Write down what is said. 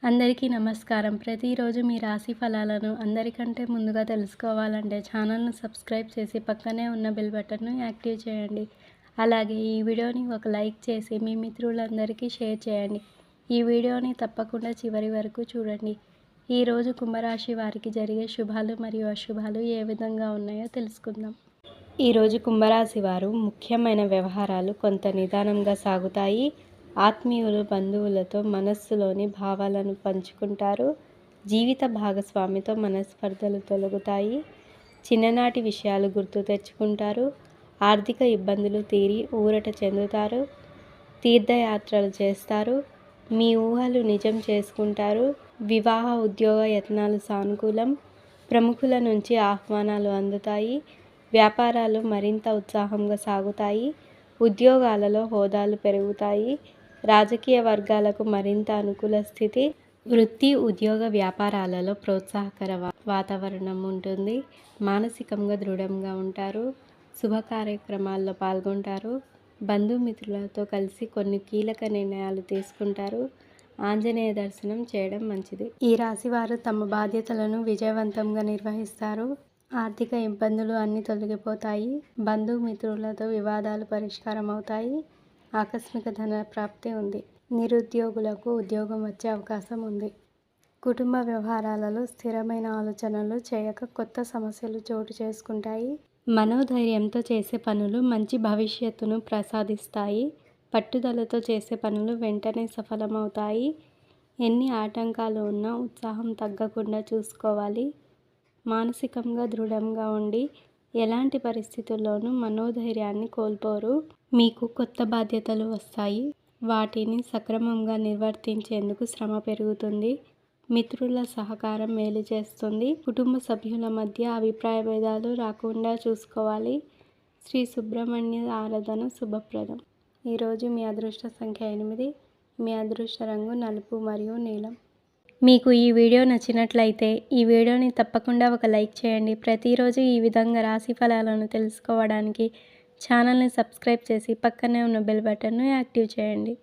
అందరికీ నమస్కారం. ప్రతిరోజు మీ రాశి ఫలాలను అందరికంటే ముందుగా తెలుసుకోవాలంటే ఛానల్‌ను సబ్స్క్రైబ్ చేసి పక్కనే ఉన్న బెల్ బటన్‌ను యాక్టివ్ చేయండి. అలాగే ఈ వీడియోని ఒక లైక్ చేసి మీ మిత్రులందరికీ షేర్ చేయండి. ఈ వీడియోని తప్పకుండా చివరి వరకు చూడండి. ఈరోజు కుంభరాశి వారికి జరిగే శుభాలు మరియు అశుభాలు ఏ విధంగా ఉన్నాయో తెలుసుకుందాం. ఈరోజు కుంభరాశి వారు ముఖ్యమైన వ్యవహారాలు కొంత నిదానంగా సాగుతాయి. ఆత్మీయులు బంధువులతో మనస్సులోని భావాలను పంచుకుంటారు. జీవిత భాగస్వామితో మనస్పర్ధలు తొలగుతాయి. చిన్ననాటి విషయాలు గుర్తు తెచ్చుకుంటారు. ఆర్థిక ఇబ్బందులు తీరి ఊరట చెందుతారు. తీర్థయాత్రలు చేస్తారు. మీ ఊహలు నిజం చేసుకుంటారు. వివాహ ఉద్యోగ యత్నాలు సానుకూలం. ప్రముఖుల నుంచి ఆహ్వానాలు అందుతాయి. వ్యాపారాలు మరింత ఉత్సాహంగా సాగుతాయి. ఉద్యోగాలలో హోదాలు పెరుగుతాయి. రాజకీయ వర్గాలకు మరింత అనుకూల స్థితి. వృత్తి, ఉద్యోగ, వ్యాపారాలలో ప్రోత్సాహకర వాతావరణం ఉంటుంది. మానసికంగా దృఢంగా ఉంటారు. శుభ కార్యక్రమాల్లో పాల్గొంటారు. బంధుమిత్రులతో కలిసి కొన్ని కీలక నిర్ణయాలు తీసుకుంటారు. ఆంజనేయ దర్శనం చేయడం మంచిది. ఈ రాశివారు తమ బాధ్యతలను విజయవంతంగా నిర్వహిస్తారు. ఆర్థిక ఇబ్బందులు అన్నీ తొలగిపోతాయి. బంధుమిత్రులతో వివాదాలు పరిష్కారం అవుతాయి. ఆకస్మిక ధన ప్రాప్తి ఉంది. నిరుద్యోగులకు ఉద్యోగం వచ్చే అవకాశం ఉంది. కుటుంబ వ్యవహారాలలో స్థిరమైన ఆలోచనలు చేయక కొత్త సమస్యలు చోటు చేసుకుంటాయి. మనోధైర్యంతో చేసే పనులు మంచి భవిష్యత్తును ప్రసాదిస్తాయి. పట్టుదలతో చేసే పనులు వెంటనే సఫలమవుతాయి. ఎన్ని ఆటంకాలు ఉన్నా ఉత్సాహం తగ్గకుండా చూసుకోవాలి. మానసికంగా దృఢంగా ఉండి ఎలాంటి పరిస్థితుల్లోనూ మనోధైర్యాన్ని కోల్పోరు. మీకు కొత్త బాధ్యతలు వస్తాయి. వాటిని సక్రమంగా నిర్వర్తించేందుకు శ్రమ పెరుగుతుంది. మిత్రుల సహకారం మేలు చేస్తుంది. కుటుంబ సభ్యుల మధ్య అభిప్రాయ భేదాలు రాకుండా చూసుకోవాలి. శ్రీ సుబ్రహ్మణ్య ఆరాధన శుభప్రదం. ఈరోజు మీ అదృష్ట సంఖ్య 8. మీ అదృష్ట రంగు నలుపు మరియు నీలం. మీకు ఈ వీడియో నచ్చినట్లయితే ఈ వీడియోని తప్పకుండా ఒక లైక్ చేయండి. ప్రతిరోజు ఈ విధంగా రాశి ఫలాలను తెలుసుకోవడానికి ఛానల్ని సబ్స్క్రైబ్ చేసి పక్కనే ఉన్న బెల్ బటన్ను యాక్టివ్ చేయండి.